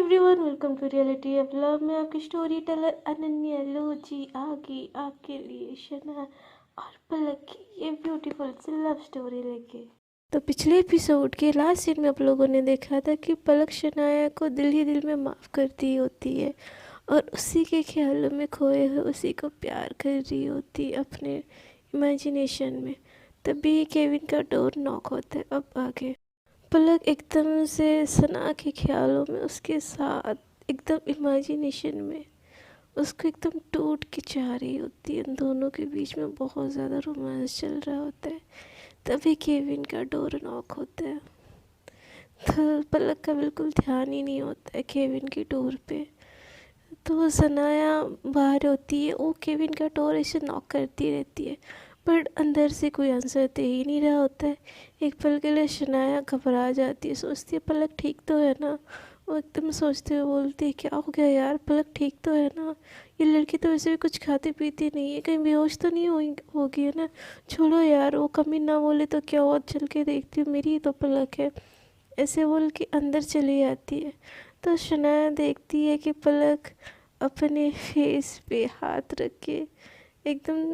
Everyone, welcome to reality of love में आपकी storyteller Ananya लोजी आ गई आपके लिए शना और पलक की ये ब्यूटीफुल सी लव स्टोरी लेके। तो पिछले एपिसोड के लास्ट सीन में आप लोगों ने देखा था कि पलक शनाया को दिल ही दिल में माफ़ करती होती है और उसी के ख्यालों में खोए हुए उसी को प्यार कर रही होती है अपने इमेजिनेशन में। तभी केविन का डोर नॉक होता है। अब आगे पलक एकदम से सना के ख्यालों में उसके साथ एकदम इमेजिनेशन में उसको एकदम टूट के चाह रही होती है। इन दोनों के बीच में बहुत ज़्यादा रोमांस चल रहा होता है। तभी केविन का डोर नॉक होता है तो पलक का बिल्कुल ध्यान ही नहीं होता है केविन की डोर पे। तो सनाया बाहर होती है, वो केविन का डोर ऐसे नॉक करती रहती है बट अंदर से कोई आंसर दे ही नहीं रहा होता है। एक पल के लिए शनाया घबरा जाती है, सोचती है पलक ठीक तो है ना। वो एकदम सोचते हुए बोलती है क्या हो गया यार, पलक ठीक तो है ना। ये लड़की तो वैसे भी कुछ खाती पीती नहीं है, कहीं बेहोश तो नहीं होगी है ना। छोड़ो यार, वो कमी ना बोले तो क्या हुआ, चल के देखती हूँ, मेरी ही तो पलक है। ऐसे बोल के अंदर चली जाती है तो शनाया देखती है कि पलक अपने फेस पे हाथ रख के एकदम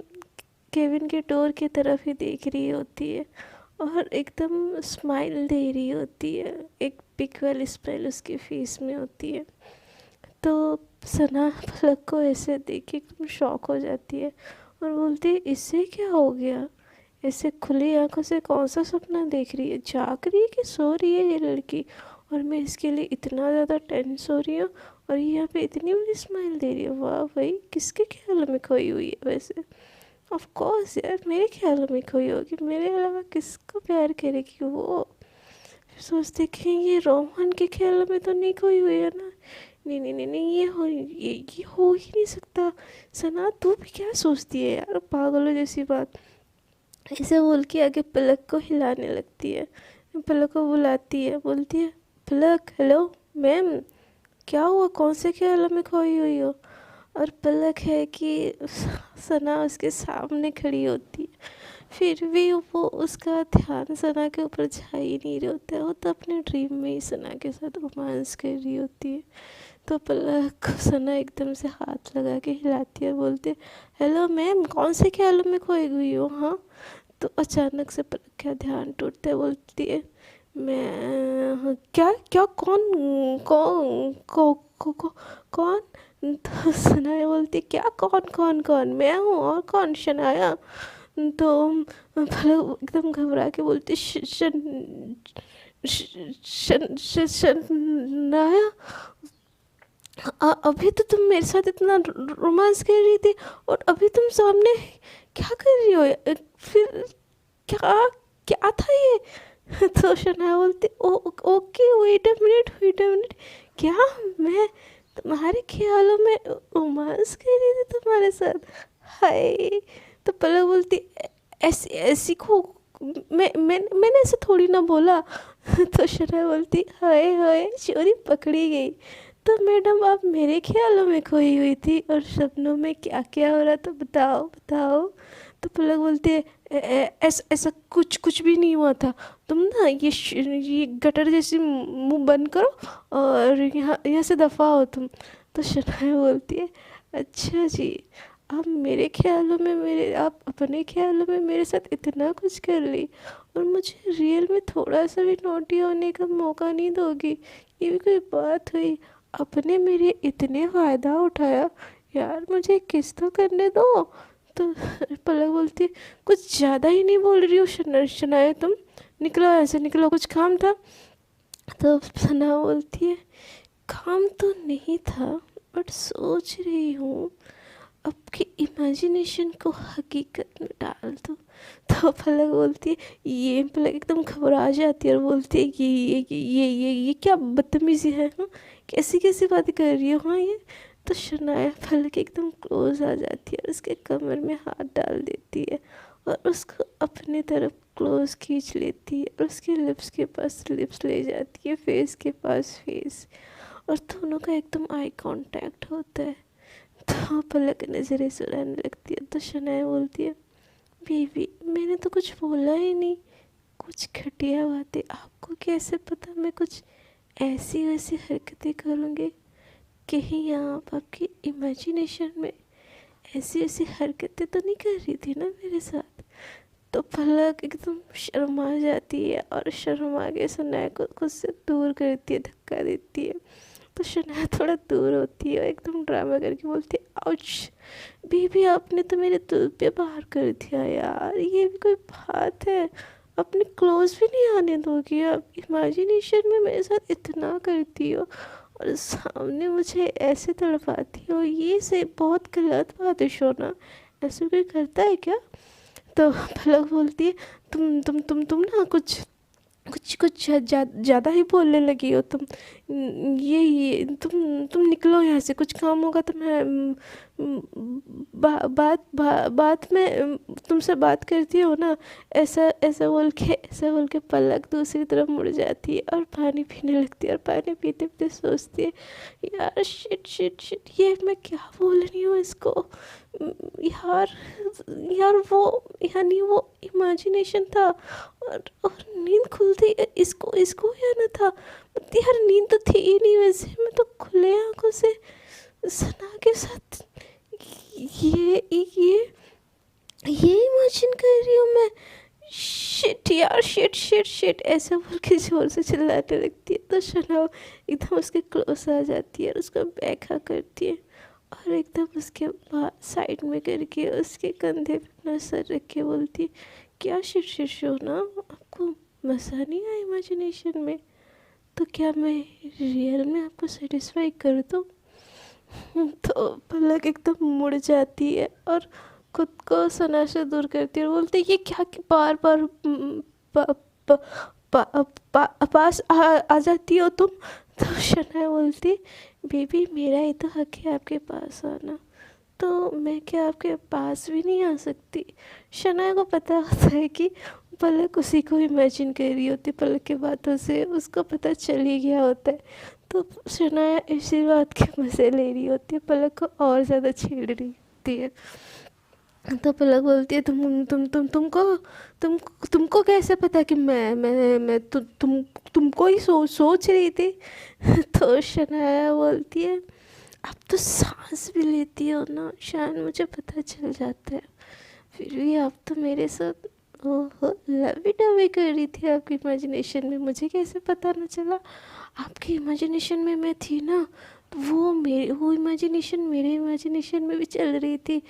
केविन के डोर की तरफ ही देख रही होती है और एकदम स्माइल दे रही होती है। एक पिक वाली स्माइल उसके फेस में होती है। तो सना पलक को ऐसे देख के एकदम शॉक हो जाती है और बोलती है इससे क्या हो गया, ऐसे खुली आंखों से कौन सा सपना देख रही है, जाग रही है कि सो रही है ये लड़की। और मैं इसके लिए इतना ज़्यादा टेंस हो रही हूँ और ये यहाँ पे इतनी बड़ी स्माइल दे रही है। वाह भाई, किसके ख्याल में खोई हुई है वैसे। ऑफ कोर्स यार, मेरे ख्यालों में खोई होगी, मेरे अलावा किसको प्यार करेगी वो। फिर सोचते कि ये रोहन के ख्यालों में तो नहीं खोई हुई है ना। नहीं नहीं नहीं नहीं, ये हो ही नहीं सकता। सना तू भी क्या सोचती है यार, पागलों जैसी बात। ऐसे बोल के आगे पलक को हिलाने लगती है, पलक को बुलाती है, बोलती है पलक हेलो मैम, क्या हुआ, कौन से ख्यालों में खोई हुई हो। और पलक है कि सना उसके सामने खड़ी होती है फिर भी वो उसका ध्यान सना के ऊपर जा ही नहीं रहा होता है। वो तो अपने ड्रीम में ही सना के साथ रोमांस कर रही होती है। तो पलक को सना एकदम से हाथ लगा के हिलाती है, बोलती है हेलो मैम, कौन से ख्यालों में खोई हुई हो। हाँ, तो अचानक से पलक का ध्यान टूटता है, बोलती है मैं क्या क्या कौन कौन कौ, कौ, कौ, कौन। तो सनाया बोलती क्या कौन कौन कौन, मैं हूँ और कौन, शनाया। तो पलक एकदम घबरा के बोलती शनाया, अभी तो तुम मेरे साथ इतना रोमांस कर रही थी और अभी तुम सामने क्या कर रही हो। फिर क्या क्या था ये। तो शनाया बोलती ओके वेट अ मिनट, क्या मैं तुम्हारे ख्यालों में रोमांस कर रही थी तुम्हारे साथ। हाय। तो पलक बोलती ऐसी ऐसी को मैंने ऐसे थोड़ी ना बोला। तो शनाया बोलती हाय हाय, चोरी पकड़ी गई। तो मैडम आप मेरे ख्यालों में खोई हुई थी और सपनों में क्या क्या हो रहा, तो बताओ बताओ। तो पलक बोलती है ऐसा ऐसा कुछ कुछ भी नहीं हुआ था। तुम ना ये गटर जैसी मुंह बंद करो और यहाँ यहाँ से दफ़ा हो तुम। तो शनाया बोलती है अच्छा जी, आप मेरे ख्यालों में मेरे आप अपने ख्यालों में मेरे साथ इतना कुछ कर ली और मुझे रियल में थोड़ा सा भी नोटी होने का मौका नहीं दोगी, ये भी कोई बात हुई। आपने मेरे इतने फ़ायदा उठाया यार, मुझे किस तो करने दो। तो पलक बोलती कुछ ज़्यादा ही नहीं बोल रही हो शनाया तुम, निकलो ऐसे निकलो, कुछ काम था। तो सना बोलती है काम तो नहीं था बट सोच रही हूँ आपके इमेजिनेशन को हकीकत में डाल दो। तो पलक बोलती है ये, पलक एकदम घबरा जाती है और बोलती है ये क्या बदतमीज़ी है। हाँ, कैसी कैसी बातें कर रही हो। हाँ ये। तो शनाया पलक एकदम क्लोज आ जाती है और उसके कमर में हाथ डाल देती है और उसको अपने तरफ क्लोज खींच लेती है और उसके लिप्स के पास लिप्स ले जाती है, फेस के पास फेस, और दोनों का एकदम आई कांटेक्ट होता है। तो पलक नज़रें चुराने लगती है। तो शनाया बोलती है बेबी मैंने तो कुछ बोला ही नहीं, कुछ घटिया बातें, आपको कैसे पता मैं कुछ ऐसी वैसी हरकतें करूँगी, कहीं आप आपकी इमेजिनेशन में ऐसी ऐसी हरकतें तो नहीं कर रही थी ना मेरे साथ। तो पलक एकदम शर्मा जाती है और शर्मा के शनाया को खुद से दूर करती है, धक्का देती है। तो शनाया थोड़ा दूर होती है और एकदम ड्रामा करके बोलती है, आउच बेबी, आपने तो मेरे दिल पे वार कर दिया यार, ये भी कोई बात है? अपने क्लोज भी नहीं आने दोगी? आप इमेजिनेशन में मेरे साथ इतना करती हो और सामने मुझे ऐसे तड़पाती हो, ये से बहुत गलत बात है शोना, ऐसे कोई करता है क्या? तो पलक बोलती है, तुम ना कुछ कुछ कुछ ज़्यादा ही बोलने लगी हो तुम। ये तुम निकलो यहाँ से, कुछ काम होगा तो मैं बात में तुमसे बात करती हो ना। ऐसा ऐसा बोल के पलक दूसरी तरफ मुड़ जाती है और पानी पीने लगती है। और पानी पीते पीते सोचती है, यार शिट शिट शिट, ये मैं क्या बोल रही हूँ इसको। यार यार वो, यानी वो इमेजिनेशन था और नींद खुलती इसको इसको या ना था। यार नींद तो थी ही नहीं, वैसे मैं तो खुले आंखों से सना के साथ ये इमेजिन कर रही हूँ मैं। शिट यार, शिट शिट शिट, ऐसा बोल के जोर से चिल्लाने लगती है। तो शनाव एकदम उसके क्लोज आ जाती है और उसको बैठा करती है और एकदम उसके बाद साइड में करके उसके कंधे पे अपना सर रख के बोलती है, क्या शिट शिट शोना, आपको मज़ा नहीं आया इमेजिनेशन में? तो क्या मैं रियल में आपको सेटिस्फाई कर दूँ? तो पलक एकदम मुड़ जाती है और खुद को सना से दूर करती है और बोलती है, ये क्या बार बार प, प, पास आ जाती हो तुम? तो शना बोलती, बेबी मेरा ही तो हक है आपके पास आना, तो मैं क्या आपके पास भी नहीं आ सकती? शनाया को पता होता है कि पलक उसी को इमेजिन कर रही होती, पलक के बातों से उसको पता चल ही गया होता है। तो शनाया इसी बात के मज़े ले रही होती है, पलक को और ज़्यादा छेड़ रही होती है। तो पलक बोलती है, तुमको कैसे पता कि मैं तुमको ही सोच रही थी? तो शनाया बोलती है, अब तो सांस भी लेती हो ना, शायद मुझे पता चल जाता है। फिर भी आप तो मेरे साथ ओहो लवी डवी कर रही थी आपकी इमेजिनेशन में, मुझे कैसे पता न चला? आपकी इमेजिनेशन में मैं थी ना, तो वो इमेजिनेशन मेरे इमेजिनेशन में भी चल रही थी।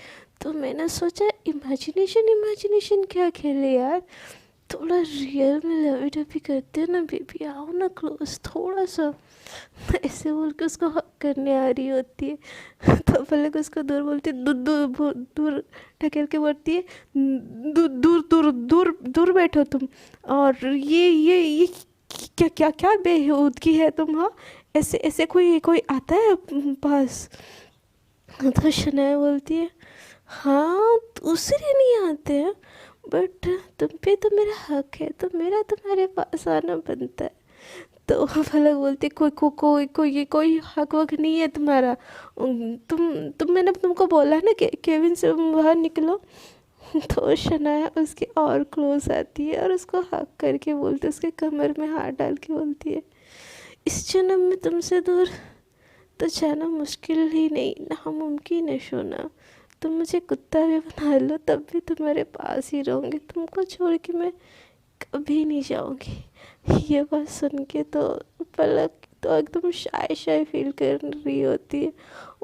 तो मैंने सोचा इमेजिनेशन इमेजिनेशन क्या खेले यार, थोड़ा रियल में लवी डवी करते हैं ना बेबी, आओ ना क्लोज थोड़ा सा। ऐसे बोल के उसको हक करने आ रही होती है। तो पलक उसको दूर बोलती है, दूर दूर दूर ढकेल के बोलती है, दूर दूर दूर दूर दूर बैठो तुम। और ये क्या क्या क्या बेहूदगी है तुम, हाँ? ऐसे ऐसे कोई आता है पास? तो शनाया बोलती है, हाँ दूसरे नहीं आते हैं, बट तुम पे तो मेरा हक है, तो मेरा तुम्हारे पास आना बनता है। तो पलक बोलती, कोई हक वक नहीं है तुम्हारा। मैंने तुमको बोला ना कि केविन से बाहर निकलो। तो शनाया उसके और क्लोज आती है और उसको हक करके बोलती है, उसके कमर में हाथ डाल के बोलती है, इस जन्म में तुमसे दूर तो जाना मुश्किल ही नहीं, नामुमकिन है शोना। तुम मुझे कुत्ता भी बना लो तब भी तुम्हारे पास ही रहूँगी, तुमको छोड़ के मैं कभी नहीं जाऊँगी। ये बात सुन के तो पलक तो एकदम शाय शाय फील कर रही होती है,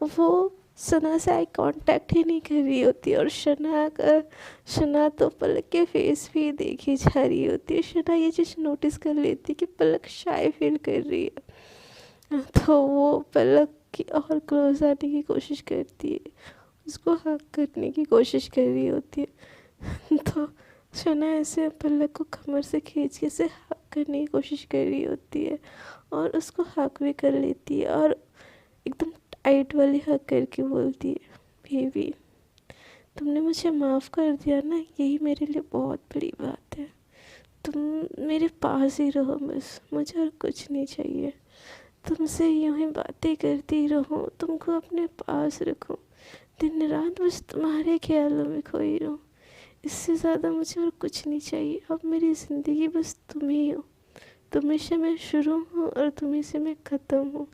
वो सना से आई कांटेक्ट ही नहीं कर रही होती। और शना तो पलक के फेस भी देखी जा रही होती है। शना ये चीज़ नोटिस कर लेती कि पलक शाय फील कर रही है, तो वो पलक की और क्लोज आने की कोशिश करती है, उसको हक करने की कोशिश कर रही होती है। तो शना ऐसे पलक को कमर से खींच के से हक करने की कोशिश कर रही होती है और उसको हक भी कर लेती है और एकदम टाइट वाली हक करके बोलती है, बेबी तुमने मुझे माफ़ कर दिया ना, यही मेरे लिए बहुत बड़ी बात है। तुम मेरे पास ही रहो बस, मुझे और कुछ नहीं चाहिए। तुमसे यूँ ही बातें करती रहूँ, तुमको अपने पास रखूँ, दिन रात बस तुम्हारे ख्यालों में खोई रहूँ, इससे ज़्यादा मुझे और कुछ नहीं चाहिए। अब मेरी ज़िंदगी बस तुम ही हो, तुम्ही से मैं शुरू हूँ और तुम्ही से मैं ख़त्म हूँ।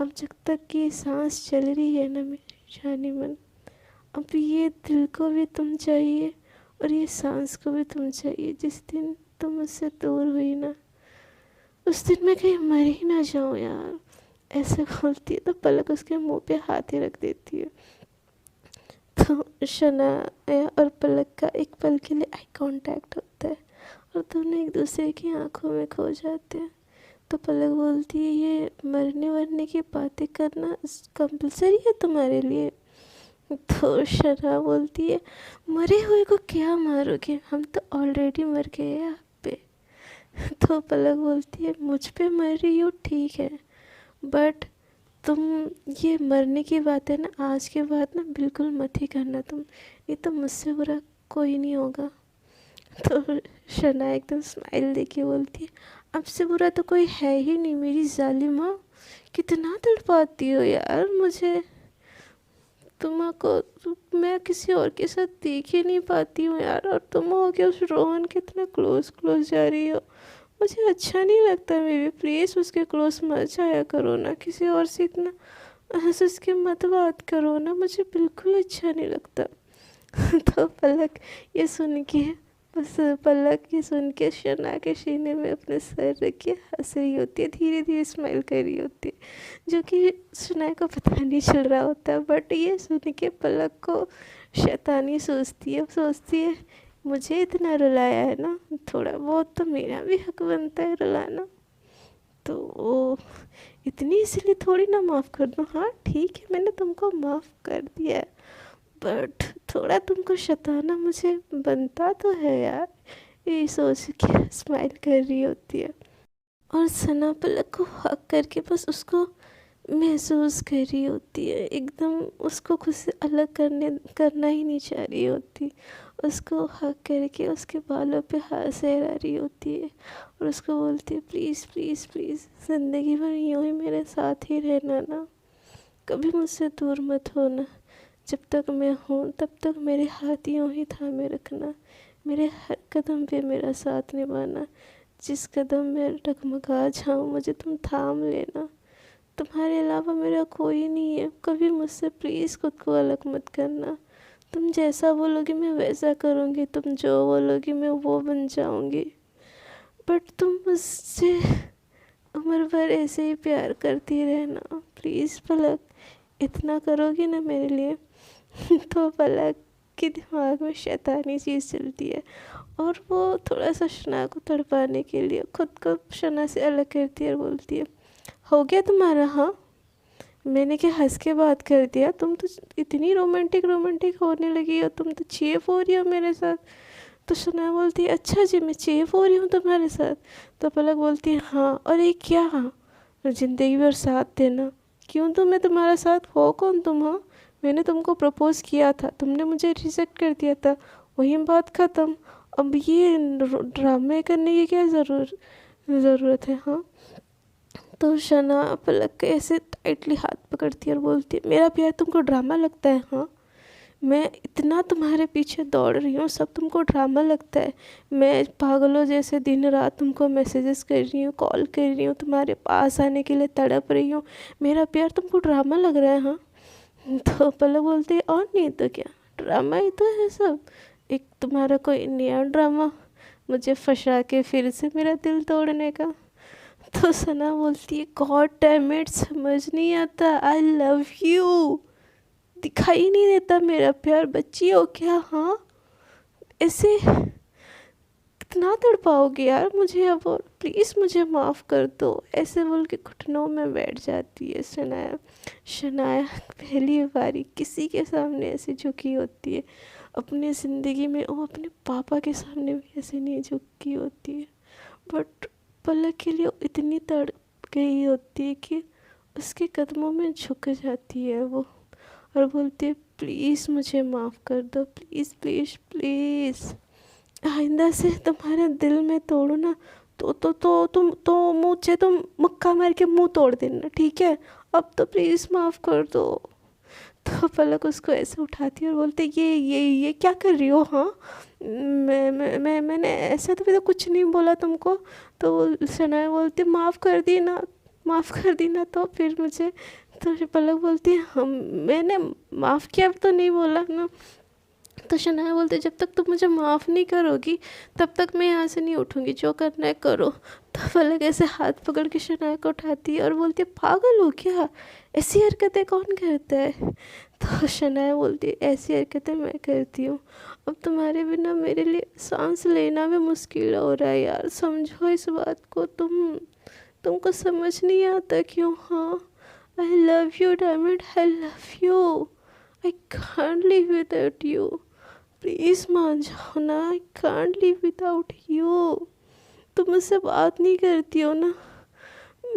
अब जब तक ये सांस चल रही है ना मेरी जाने मन, अब ये दिल को भी तुम चाहिए और ये सांस को भी तुम चाहिए। जिस दिन तुम मुझसे दूर हुई ना, उस दिन मैं कहीं मर ही ना जाऊँ यार। ऐसे बोलती है तो पलक उसके मुंह पे हाथ ही रख देती है। तो शनाया और पलक का एक पल के लिए आई कांटेक्ट होता है और दोनों एक दूसरे की आंखों में खो जाते हैं। तो पलक बोलती है, ये मरने वरने की बातें करना कंपलसरी है तुम्हारे लिए? तो शना बोलती है, मरे हुए को क्या मारोगे, हम तो ऑलरेडी मर गए यहाँ पे। तो पलक बोलती है, मुझ पे मर रही हो ठीक है, बट तुम ये मरने की बातें ना आज के बाद ना बिल्कुल मत ही करना तुम, नहीं तो मुझसे बुरा कोई नहीं होगा। तो शना एकदम स्माइल देके बोलती है, आपसे बुरा तो कोई है ही नहीं मेरी जालिमा। कितना तड़पाती हो यार मुझे, तुमको मैं किसी और के साथ देख ही नहीं पाती हूँ यार, और तुम हो के उस रोहन के इतना क्लोज क्लोज जा रही हो। मुझे अच्छा नहीं लगता बेबी, प्लीज़ उसके क्लोज मत जाया करो ना, किसी और से इतना हंस हंस के मत बात करो ना, मुझे बिल्कुल अच्छा नहीं लगता। तो पलक ये सुन के बस पलक ये सुन के शना के सीने में अपने सर रख के हंस रही होती है, धीरे धीरे स्माइल कर रही होती है, जो कि शना को पता नहीं चल रहा होता। बट ये सुन के पलक को शैतानी सोचती है मुझे इतना रुलाया है ना, थोड़ा बहुत तो मेरा भी हक बनता है रुलाना। तो वो इतनी इसलिए थोड़ी ना माफ़ कर दूँ, हाँ ठीक है मैंने तुमको माफ़ कर दिया है, बट थोड़ा तुमको सताना मुझे बनता तो है यार। ये सोच के स्माइल कर रही होती है और सना पलक को हक करके बस उसको महसूस कर रही होती है, एकदम उसको खुद से अलग करना ही नहीं चाह रही होती। उसको हक करके उसके बालों पे हाथ सहरा रही होती है और उसको बोलती है, प्लीज़ प्लीज़ प्लीज़ ज़िंदगी भर यूँ ही मेरे साथ ही रहना ना, कभी मुझसे दूर मत होना। जब तक मैं हूँ तब तक मेरे हाथ यूँ ही थामे रखना, मेरे हर कदम पे मेरा साथ निभाना, जिस कदम में डगमगा जाऊँ मुझे तुम थाम लेना। तुम्हारे अलावा मेरा कोई नहीं है, कभी मुझसे प्लीज़ खुद को अलग मत करना। तुम जैसा बोलोगी मैं वैसा करूँगी, तुम जो बोलोगी मैं वो बन जाऊँगी, बट तुम मुझसे उम्र भर ऐसे ही प्यार करती रहना प्लीज़ पलक, इतना करोगी ना मेरे लिए? तो पलक के दिमाग में शैतानी चीज़ चलती है और वो थोड़ा सा शना को तड़पाने के लिए खुद को शना से अलग करती है और बोलती है, हो गया तुम्हारा? हाँ मैंने क्या हंस के बात कर दिया? तुम तो इतनी रोमांटिक रोमांटिक होने लगी हो, तुम तो चेप हो रही हो मेरे साथ। तो शना बोलती है, अच्छा जी मैं चेप हो रही हूँ तुम्हारे साथ? तो पलक बोलती है, हाँ और ये क्या? हाँ ज़िंदगी भर साथ देना, क्यों तो मैं तुम्हारा साथ हो कौन तुम? हाँ मैंने तुमको प्रपोज़ किया था, तुमने मुझे रिजेक्ट कर दिया था, वही बात ख़त्म। अब ये ड्रामे करने की क्या ज़रूरत है? हाँ तो शना पलक के ऐसे टाइटली हाथ पकड़ती है और बोलती है, मेरा प्यार तुमको ड्रामा लगता है? हाँ मैं इतना तुम्हारे पीछे दौड़ रही हूँ, सब तुमको ड्रामा लगता है? मैं पागलों जैसे दिन रात तुमको मैसेजेस कर रही हूँ, कॉल कर रही हूँ, तुम्हारे पास आने के लिए तड़प रही हूँ, मेरा प्यार तुमको ड्रामा लग रहा है? हाँ तो पलक बोलती है, और नहीं तो क्या, ड्रामा ही तो है सब, एक तुम्हारा कोई नया ड्रामा मुझे फंसा के फिर से मेरा दिल तोड़ने का। तो सना बोलती है, गॉड डैम इट, समझ नहीं आता, आई लव यू, दिखाई नहीं देता मेरा प्यार, बच्ची हो क्या? हाँ ऐसे कितना तड़पाओगे यार मुझे अब, और प्लीज़ मुझे माफ़ कर दो, ऐसे बोल के घुटनों में बैठ जाती है शनाया। शनाया पहली बारी किसी के सामने ऐसे झुकी होती है, अपनी ज़िंदगी में वो अपने पापा के सामने भी ऐसे नहीं झुकी होती है, बट पलक के लिए इतनी तड़प गई होती है कि उसके कदमों में झुक जाती है वो और बोलती है, प्लीज़ मुझे माफ़ कर दो, प्लीज़ प्लीज़ प्लीज़, आइंदा से तुम्हारे दिल में तोड़ो ना तो तुम तो मुझे तुम मुक्का मार के मुंह तोड़ देना, ठीक है? अब तो प्लीज़ माफ़ कर दो। तो पलक उसको ऐसे उठाती है और बोलते ये क्या कर रही हो? हाँ, मैंने ऐसा तो कुछ नहीं बोला तुमको। तो शनाया बोलती माफ़ कर दी ना, माफ़ कर दी ना। तो फिर मुझे, तो पलक बोलती है हम, मैंने माफ़ किया तो नहीं बोला ना। तो शनाया बोलते जब तक तुम मुझे माफ़ नहीं करोगी तब तक मैं यहाँ से नहीं उठूँगी, जो करना है करो। तो पलक ऐसे हाथ पकड़ के शनाया को उठाती है और बोलती है पागल हो क्या, ऐसी हरकतें कौन करता है? तो शनाया बोलती है ऐसी हरकतें मैं करती हूँ, अब तुम्हारे बिना मेरे लिए सांस लेना भी मुश्किल हो रहा है यार, समझो इस बात को। तुमको समझ नहीं आता क्यों? हाँ, I love you diamond, I love you, I can't live without you, please मान जाओ ना, I can't live without you. तुम मुझसे बात नहीं करती हो ना,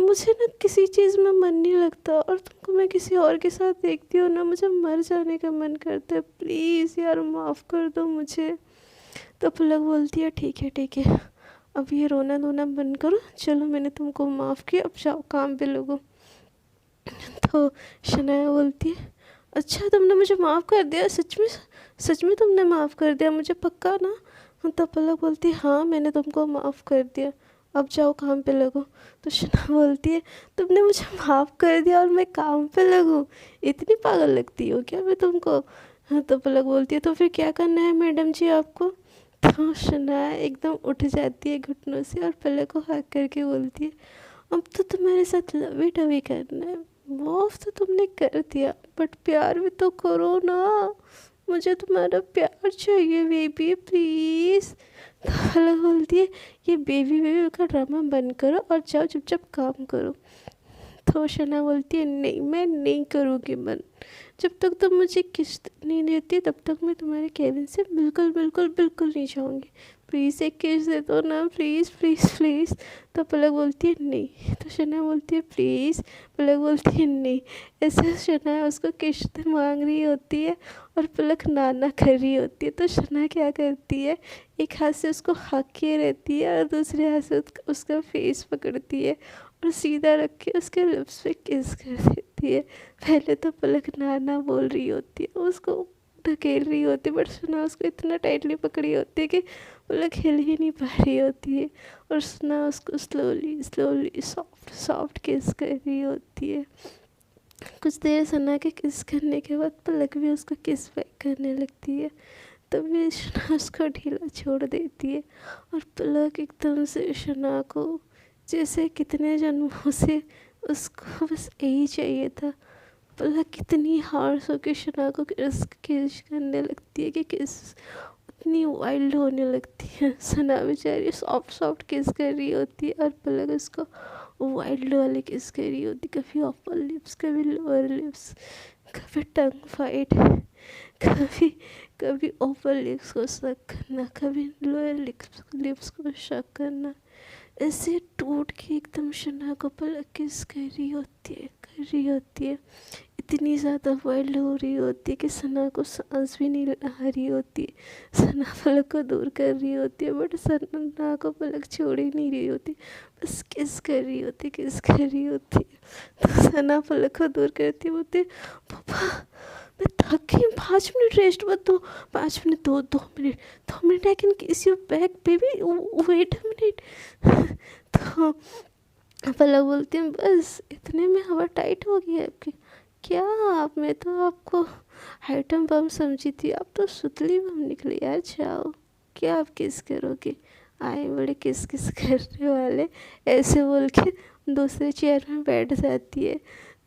मुझे ना किसी चीज़ में मन नहीं लगता, और तुमको मैं किसी और के साथ देखती हूँ ना, मुझे मर जाने का मन करता है, प्लीज़ यार माफ़ कर दो मुझे। तो पलक बोलती है ठीक है, अब ये रोना धोना बंद करो, चलो मैंने तुमको माफ़ किया, अब जाओ काम पे लगो। तो शनाया बोलती है अच्छा तुमने मुझे माफ़ कर दिया, सच में तुमने माफ़ कर दिया मुझे, पक्का ना? तो पलक बोलती है हाँ मैंने तुमको माफ़ कर दिया, अब जाओ काम पे लगो। तो शना बोलती है तुमने मुझे माफ़ कर दिया और मैं काम पे लगूँ, इतनी पागल लगती हो क्या मैं तुमको? हाँ, तो पलक बोलती है तो फिर क्या करना है मैडम जी आपको? तो शना एकदम उठ जाती है घुटनों से और पलक को हक करके बोलती है अब तो तुम्हारे साथ लवी डवी करना है, माफ तो तुमने कर दिया बट प्यार भी तो करो ना, मुझे तुम्हारा प्यार चाहिए बेबी प्लीज़। तो अलग बोलती है ये बेबी का ड्रामा बंद करो और जाओ चुपचाप काम करो। तो शना बोलती है नहीं मैं नहीं करूँगी बंद, जब तक तुम मुझे किस्त नहीं देती तब तक मैं तुम्हारे केबिन से बिल्कुल बिल्कुल बिल्कुल नहीं जाऊँगी, प्लीज़ एक किस दे दो ना, प्लीज़ प्लीज़ प्लीज़। तो पलक बोलती है नहीं, तो शना बोलती है प्लीज़, पलक बोलती है नहीं। ऐसे शना उसको किस्त मांग रही होती है और पलक नाना कर रही होती है। तो शना क्या करती है एक हाथ से उसको हके रहती है और दूसरे हाथ से उसका फेस पकड़ती है और सीधा रख के उसके लिप्स पे किस कर देती है। पहले तो पलक नाना बोल रही होती है, उसको ढकेल रही होती है, बट सुना उसको इतना टाइटली पकड़ी होती है कि पलक हिल ही नहीं पा रही होती है, और सुना उसको स्लोली स्लोली सॉफ्ट सॉफ्ट किस कर रही होती है। कुछ देर सना के किस करने के बाद पलक भी उसको किस बैक करने लगती है, तभी शना उसको ढीला छोड़ देती है और पलक एकदम से शना को जैसे कितने जन्मों से उसको बस यही चाहिए था। पलक कितनी हार्श होकर शना को किस करने लगती है कि किस उतनी वाइल्ड होने लगती है। सना बेचारी सॉफ्ट सॉफ्ट किस कर रही होती है और पलक उसको वाइल्ड वाले किस कर रही होती, कभी अपर लिप्स कभी लोअर लिप्स, कभी टंग फाइट, कभी कभी अपर लिप्स को शक करना, कभी लोअर लिप्स को शक करना, ऐसे टूट के एकदम शना को पलक किस कर रही होती है। इतनी ज़्यादा वाइल्ड हो रही होती है कि सना को सांस भी नहीं आ रही होती है। सना पलक को दूर कर रही होती है बट सना को पलक छोड़ ही नहीं रही होती, बस किस कर रही होती है। तो सना पलक को दूर करती बोलती पापा मैं थक गई, 5 मिनट रेस्ट मत दो, 5 minute, 2 minute I can kiss you back baby, wait a minute. तो पलक बोलती हूँ बस इतने में हवा टाइट हो गई है आपकी, क्या आप, मैं तो आपको आइटम बम समझी थी, आप तो सुतली बम निकली यार, जाओ क्या आप किस करोगे, आए बड़े किस किस करने वाले, ऐसे बोल के दूसरे चेयर में बैठ जाती है।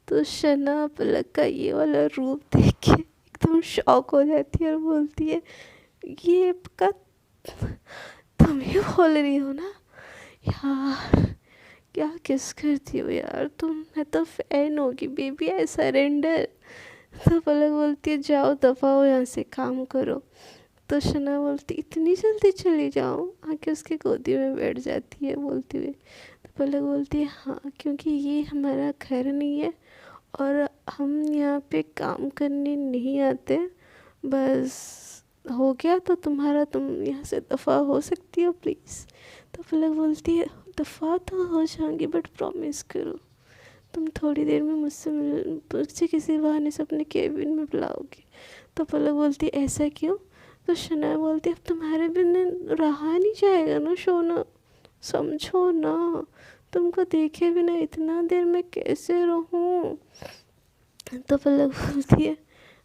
तो शना पलक का ये वाला रूप देख के एकदम शॉक हो जाती है और बोलती है ये पक्का तुम ही बोल रही हो ना यार, क्या किस करती हो यार तुम, मैं तो फैन होगी बेबी, आई सरेंडर। तो पलक बोलती है जाओ दफा हो यहाँ से, काम करो। तो शना बोलती इतनी जल्दी चली जाऊँ, आके उसकी गोदी में बैठ जाती है बोलती हुए। तो पलक बोलती है हाँ क्योंकि ये हमारा घर नहीं है और हम यहाँ पे काम करने नहीं आते, बस हो गया तो तुम्हारा, तुम यहाँ से दफ़ा हो सकती हो प्लीज़। तो पलक बोलती है दफ़ा तो हो जाऊंगी बट प्रॉमिस करो। तुम थोड़ी देर में मुझसे किसी बहाने से अपने केबिन में बुलाओगे। तो पलक बोलती है ऐसा क्यों? तो शनाया बोलती है अब तुम्हारे बिना रहा नहीं जाएगा ना सोना, समझो ना, तुमको देखे बिना इतना देर में कैसे रहूं। तो पलक बोलती है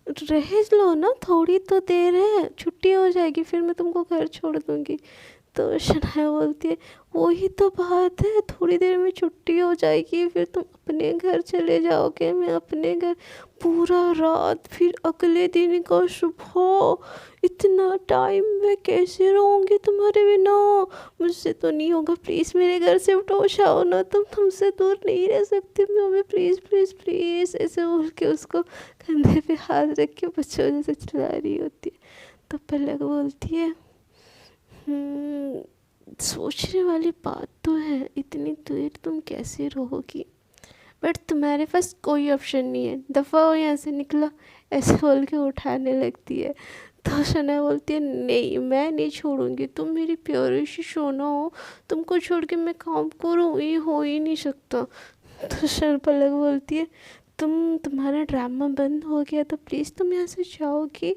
रह लो ना, थोड़ी तो देर है, छुट्टी हो जाएगी फिर मैं तुमको घर छोड़ दूंगी। तो शनाया बोलती है वही तो बात है, थोड़ी देर में छुट्टी हो जाएगी फिर तुम अपने घर चले जाओगे, मैं अपने घर पूरा रात फिर अगले दिन का सुबह, इतना टाइम मैं कैसे रहूँगी तुम्हारे बिना, मुझसे तो नहीं होगा, प्लीज़ मेरे घर से उठो जाओ ना, तुमसे दूर नहीं रह सकती मैं, प्लीज़ प्लीज़ प्लीज़ ऐसे बोल के उसको कंधे पे हाथ रख के बच्चों जैसे चिल्ला रही होती है। तो पलक बोलती है सोचने वाली बात तो है, इतनी देर तुम कैसे रहोगी, बट तुम्हारे पास कोई ऑप्शन नहीं है, दफ़ा हो यहाँ से, निकला, ऐसे बोल के उठाने लगती है। तो शना बोलती है नहीं मैं नहीं छोड़ूंगी, तुम मेरी प्यारी सी सोना हो, तुमको छोड़ के मैं काम करूँ, ये हो ही नहीं सकता। तो शन पलक बोलती है तुम्हारा ड्रामा बंद हो गया तो प्लीज़ तुम यहाँ से जाओगी।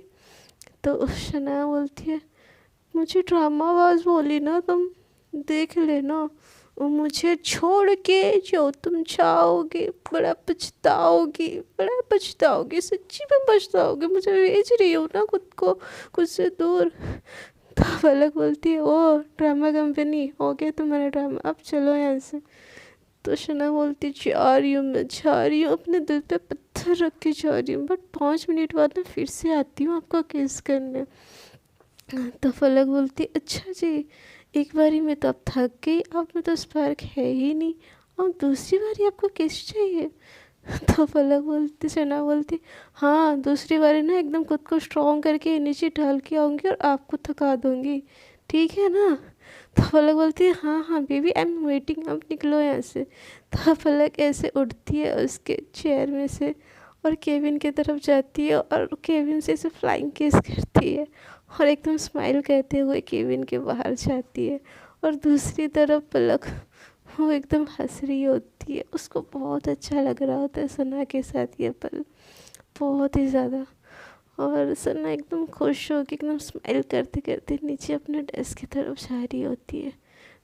तो शना बोलती है मुझे ड्रामाबाज बोली ना तुम, देख लेना, मुझे छोड़ के जो तुम चाहोगे बड़ा पछताओगी, बड़ा पछताओगी, सच्ची में पछताओगे, मुझे भेज रही हो ना खुद से दूर। तो पलक बोलती है ओ ड्रामा कंपनी हो गया तुम्हारा ड्रामा, अब चलो यहाँ से। तो शना बोलती जा रही हूँ, मैं जा रही हूँ, अपने दिल पे पत्थर रख के जा रही हूँ, बट 5 मिनट बाद मैं फिर से आती हूँ आपका किस करने। तो पलक बोलती अच्छा जी, एक बारी में तो अब थक गई, अब में तो स्पार्क है ही नहीं, और दूसरी बारी आपको किस चाहिए। तो पलक बोलती सना बोलती हाँ दूसरी बारी ना एकदम खुद को स्ट्रॉन्ग करके नीचे ढाल के आऊँगी और आपको थका दूँगी, ठीक है ना। तो पलक बोलती है हाँ हाँ बेबी आई एम वेटिंग, अब निकलो यहाँ से। तो पलक ऐसे उठती है उसके चेयर में से और केबिन की तरफ जाती है और केबिन से ऐसे फ्लाइंग किस करती है और एकदम स्माइल करते हुए केबिन के बाहर जाती है। और दूसरी तरफ पलक वो एकदम हंस रही होती है, उसको बहुत अच्छा लग रहा होता है सना के साथ ये पल, बहुत ही ज़्यादा। और सना एकदम खुश हो के एकदम स्माइल करते करते नीचे अपने डेस्क की तरफ जा रही होती है।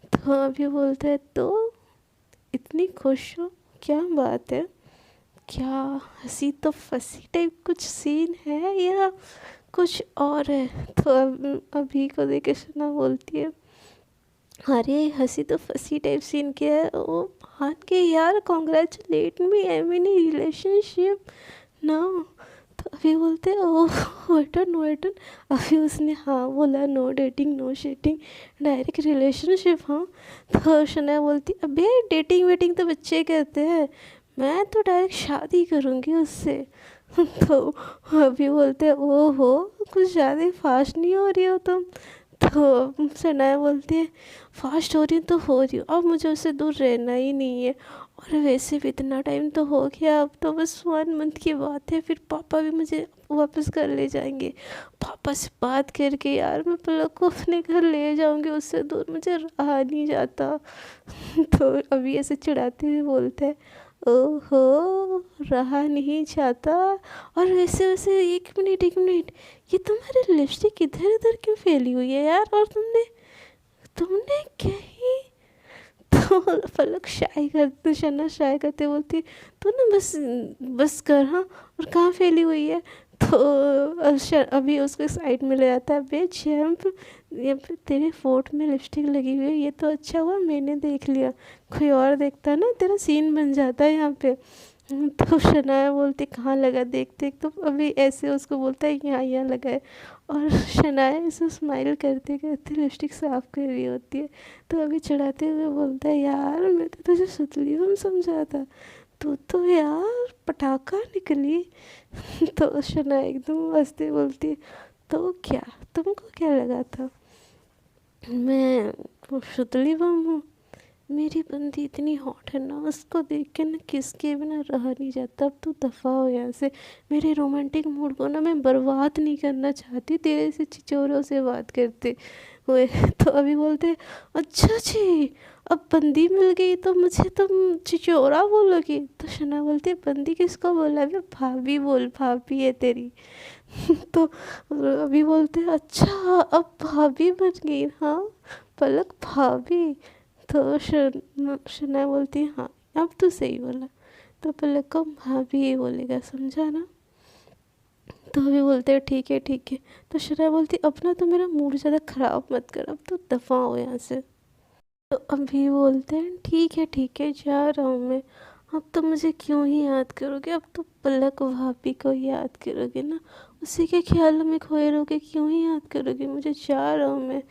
तो अभी बोलता है तो इतनी खुश हो, क्या बात है, क्या हंसी तो फंसी टाइप कुछ सीन है या कुछ और है। तो अभी को देख के सना बोलती है अरे हंसी तो फंसी टाइप सीन क्या है, ओ मान के यार congratulate me I mean relationship ना। तो अभी बोलते हैं ओह वेटन वेटन, अभी उसने हाँ बोला no dating no setting direct relationship. हाँ तो शना बोलती अबे डेटिंग वेटिंग तो बच्चे कहते हैं, मैं तो डायरेक्ट शादी करूँगी उससे। तो अभी बोलते हैं ओहो कुछ ज़्यादा ही फास्ट नहीं हो रही हो तुम। तो सनाया बोलती है फास्ट हो रही तो हो रही हूँ, अब मुझे उससे दूर रहना ही नहीं है, और वैसे भी इतना टाइम तो हो गया, अब तो बस 1 मंथ की बात है, फिर पापा भी मुझे वापस घर ले जाएंगे, पापा से बात करके यार मैं पलक को अपने घर ले जाऊंगी, उससे दूर मुझे रहा नहीं जाता। तो अभी ऐसे चिढ़ाते हुए बोलते हैं ओहो रहा नहीं जाता, और वैसे वैसे एक मिनट ये तुम्हारी लिपस्टिक इधर उधर क्यों फैली हुई है यार, और तुमने कहीं। तो पलक शना शाय करते बोलती तो ना बस कर हाँ, और कहाँ फैली हुई है। तो अभी उसको साइड में ले जाता है बे चैम्प, ये तेरे फोट में लिपस्टिक लगी हुई है, ये तो अच्छा हुआ मैंने देख लिया, कोई और देखता ना तेरा सीन बन जाता है यहाँ पे। तो शनाया बोलती कहाँ लगा देख देख, तो अभी ऐसे उसको बोलता है यहाँ लगा है, और शनाया ऐसे स्माइल करते करते लिपस्टिक साफ कर रही होती है। तो अभी चढ़ाते हुए बोलता है यार मैं तो तुझे सुतली बम समझा था, तू तो यार पटाखा निकली। तो शनाया एकदम हंसते बोलती है तो क्या तुमको क्या लगा था मैं सुतली बम हूँ, मेरी बंदी इतनी हॉट है ना, उसको देख के ना किसके बिना रहा नहीं जाता, अब तू दफ़ा हो यहाँ से, मेरे रोमांटिक मूड को ना मैं बर्बाद नहीं करना चाहती तेरे से चिचोरों से बात करते हुए। तो अभी बोलते अच्छा जी अब बंदी मिल गई तो मुझे तुम चिचोरा बोलोगी? तो शना बोलती है बंदी किसको बोला? अबे भाभी बोल, भाभी है तेरी। तो अभी बोलते हैं अच्छा अब भाभी बन गई? हाँ पलक भाभी। तो शना बोलती है हाँ अब तो सही बोला। तो पलक को भाभी ही बोलेगा, समझा ना? तो अभी बोलते हैं ठीक है ठीक है। तो शना बोलती अपना तो मेरा मूड ज़्यादा ख़राब मत कर, अब तो दफ़ा हो यहाँ से। तो अभी बोलते हैं ठीक है जा रहा हूँ मैं। अब तो मुझे क्यों ही याद करोगे, अब तो पलक भाभी को ही याद करोगे ना, उसी के ख्याल में खोए रहोगे, क्यों ही याद करोगे मुझे, जा रहा हूँ मैं।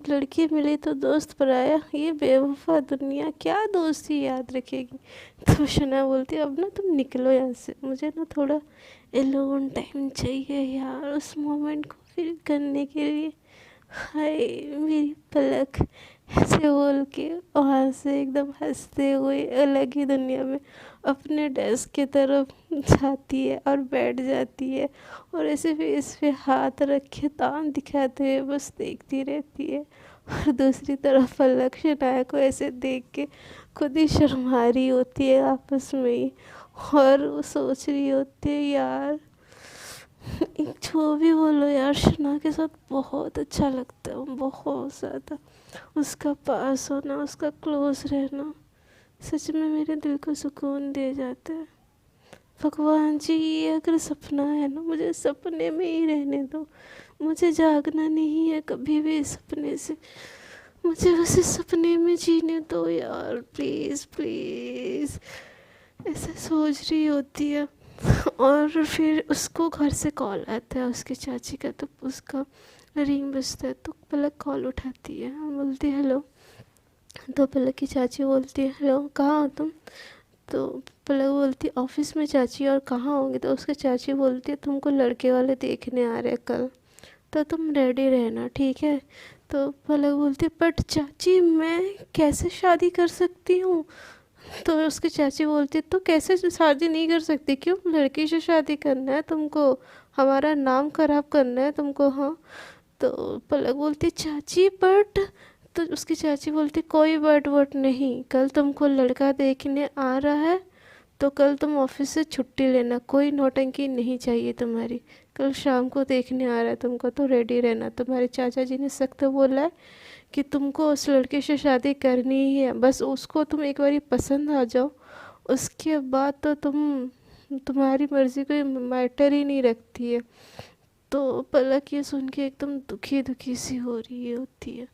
लड़की मिली तो दोस्त पराया, ये बेवफा दुनिया क्या दोस्ती याद रखेगी। तो शना बोलती अब ना तुम निकलो यहाँ से, मुझे ना थोड़ा एलोन टाइम चाहिए यार, उस मोमेंट को फील करने के लिए। हाय मेरी पलक, ऐसे बोल के वहाँ से एकदम हंसते हुए अलग ही दुनिया में अपने डेस्क की तरफ जाती है और बैठ जाती है, और ऐसे फेस पे हाथ रखे तान दिखाते हुए बस देखती रहती है। और दूसरी तरफ पलक शनाया को ऐसे देख के खुद ही शर्मा रही होती है आपस में ही, और वो सोच रही होती है यार जो भी बोलो यार, शना के साथ बहुत अच्छा लगता है, बहुत ज़्यादा। उसका पास होना, उसका क्लोज रहना सच में मेरे दिल को सुकून दे जाता है। भगवान जी ये अगर सपना है ना, मुझे सपने में ही रहने दो, मुझे जागना नहीं है कभी भी सपने से, मुझे बस इस सपने में जीने दो यार, प्लीज़ प्लीज़। ऐसे सोच रही होती है। और फिर उसको घर से कॉल आता है उसके चाची का, तो उसका रिंग बजता है तो पलक कॉल उठाती है और बोलती है हेलो। तो पलक की चाची बोलती है हेलो कहाँ हो तुम? तो पलक बोलती है ऑफिस में चाची, और कहाँ होंगे? तो उसके चाची बोलती है तुमको लड़के वाले देखने आ रहे हैं कल, तो तुम रेडी रहना ठीक है। तो पलक बोलती है बट चाची मैं कैसे शादी कर सकती हूँ? तो उसकी चाची बोलती है तो कैसे शादी नहीं कर सकती, क्यों लड़की से शादी करना है तुमको, हमारा नाम खराब करना है तुमको? हाँ। तो पलक बोलती है चाची बट, तो उसकी चाची बोलती कोई बट वट नहीं, कल तुमको लड़का देखने आ रहा है तो कल तुम ऑफिस से छुट्टी लेना, कोई नौटंकी नहीं चाहिए तुम्हारी, कल शाम को देखने आ रहा है तुमको तो रेडी रहना। तुम्हारे चाचा जी ने सख्त बोला है कि तुमको उस लड़के से शादी करनी ही है, बस उसको तुम एक बारी पसंद आ जाओ, उसके बाद तो तुम्हारी मर्ज़ी कोई मैटर ही नहीं रखती है। तो पलक ये सुन के एकदम दुखी दुखी सी हो रही होती है,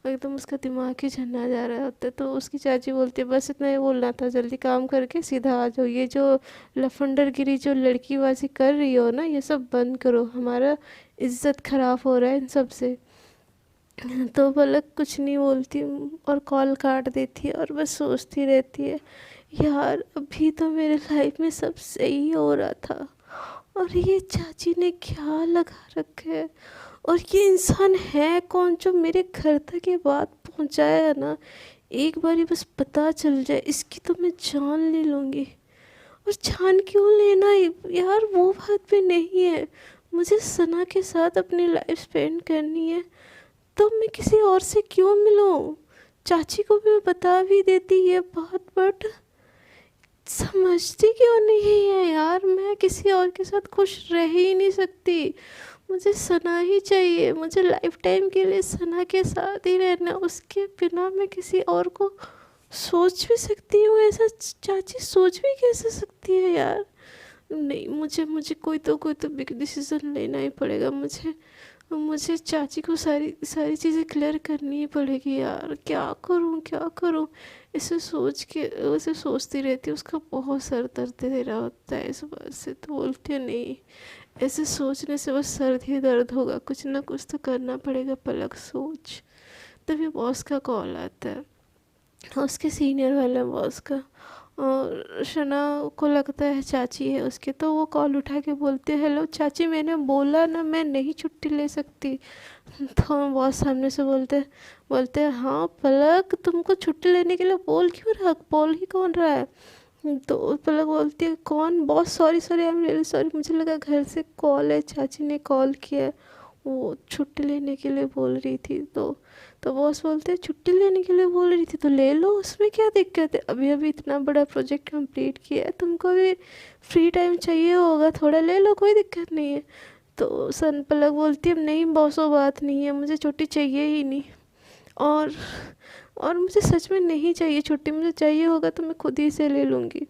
और एकदम उसका दिमाग ही झन्ना जा रहा होता है। तो उसकी चाची बोलती है बस इतना ही बोलना था, जल्दी काम करके सीधा आ जाओ, ये जो लफंडरगिरी जो लड़कीबाजी कर रही हो ना ये सब बंद करो, हमारा इज्जत खराब हो रहा है इन सब से। तो पलक कुछ नहीं बोलती और कॉल काट देती है और बस सोचती रहती है यार अभी तो मेरे लाइफ में सब सही हो रहा था, और ये चाची ने क्या लगा रखा है, और ये इंसान है कौन जो मेरे घर तक ये बात पहुंचाया ना, एक बारी बस पता चल जाए इसकी तो मैं जान ले लूँगी। और जान क्यों लेना यार, वो बात भी नहीं है, मुझे सना के साथ अपनी लाइफ स्पेंड करनी है, तो मैं किसी और से क्यों मिलूं? चाची को भी मैं बता भी देती ये बात, बट समझती क्यों नहीं है यार, मैं किसी और के साथ खुश रह ही नहीं सकती, मुझे सना ही चाहिए, मुझे लाइफ टाइम के लिए सना के साथ ही रहना, उसके बिना मैं किसी और को सोच भी सकती हूँ ऐसा? चाची सोच भी कैसे सकती है यार? नहीं, मुझे मुझे कोई तो बिग डिसीजन लेना ही पड़ेगा, मुझे मुझे चाची को सारी सारी चीज़ें क्लियर करनी ही पड़ेगी यार, क्या करूँ? इसे सोच के उसे सोचती रहती है, उसका बहुत सर दर्द दे रहा होता है इस बात से। तो बोलती है नहीं, ऐसे सोचने से बस सर ही दर्द होगा, कुछ ना कुछ तो करना पड़ेगा पलक, सोच। तभी बॉस का कॉल आता है, उसके सीनियर वाले बॉस का, और शना को लगता है चाची है उसके, तो वो कॉल उठा के बोलते हैं हेलो चाची मैंने बोला ना मैं नहीं छुट्टी ले सकती। तो बॉस सामने से बोलते हैं हाँ पलक तुमको छुट्टी लेने के लिए बोल क्यों रहा, बोल ही कौन रहा है? तो पलक बोलती है कौन boss, sorry sorry I am really sorry, मुझे लगा घर से कॉल है, चाची ने कॉल किया है, वो छुट्टी लेने के लिए बोल रही थी। तो तो बॉस बोलते हैं छुट्टी लेने के लिए बोल रही थी तो ले लो, उसमें क्या दिक्कत है, अभी अभी इतना बड़ा प्रोजेक्ट कंप्लीट किया है, तुमको भी फ्री टाइम चाहिए होगा, थोड़ा ले लो, कोई दिक्कत नहीं है। तो सन पलक बोलती है नहीं बॉस वो बात नहीं है, मुझे छुट्टी चाहिए ही नहीं, और और मुझे सच में नहीं चाहिए छुट्टी, मुझे चाहिए होगा तो मैं खुद ही से ले लूँगी।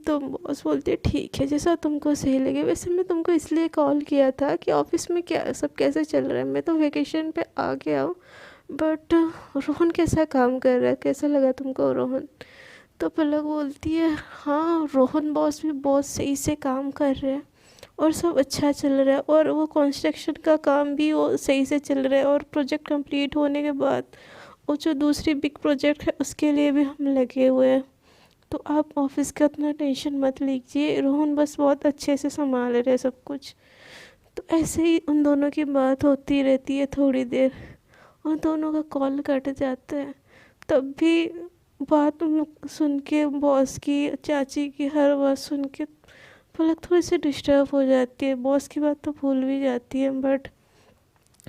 तो बॉस बोलती है ठीक है जैसा तुमको सही लगे। वैसे मैं तुमको इसलिए कॉल किया था कि ऑफिस में क्या सब कैसे चल रहा है, मैं तो वेकेशन पे आ गया हूँ, बट रोहन कैसा काम कर रहा है, कैसा लगा तुमको रोहन? तो पलक बोलती है हाँ रोहन बॉस भी बहुत सही से काम कर रहे हैं और सब अच्छा चल रहा है, और वो कंस्ट्रक्शन का काम भी वो सही से चल रहा है, और प्रोजेक्ट कंप्लीट होने के बाद वो जो दूसरी बिग प्रोजेक्ट है उसके लिए भी हम लगे हुए हैं। तो आप ऑफिस का उतना टेंशन मत लीजिए, रोहन बस बहुत अच्छे से संभाल रहे हैं सब कुछ। तो ऐसे ही उन दोनों की बात होती रहती है थोड़ी देर, उन दोनों का कॉल कट जाता है। तब भी बात सुन के बॉस की चाची की हर बात सुन के पलक थोड़ी सी डिस्टर्ब हो जाती है। बॉस की बात तो भूल भी जाती है, बट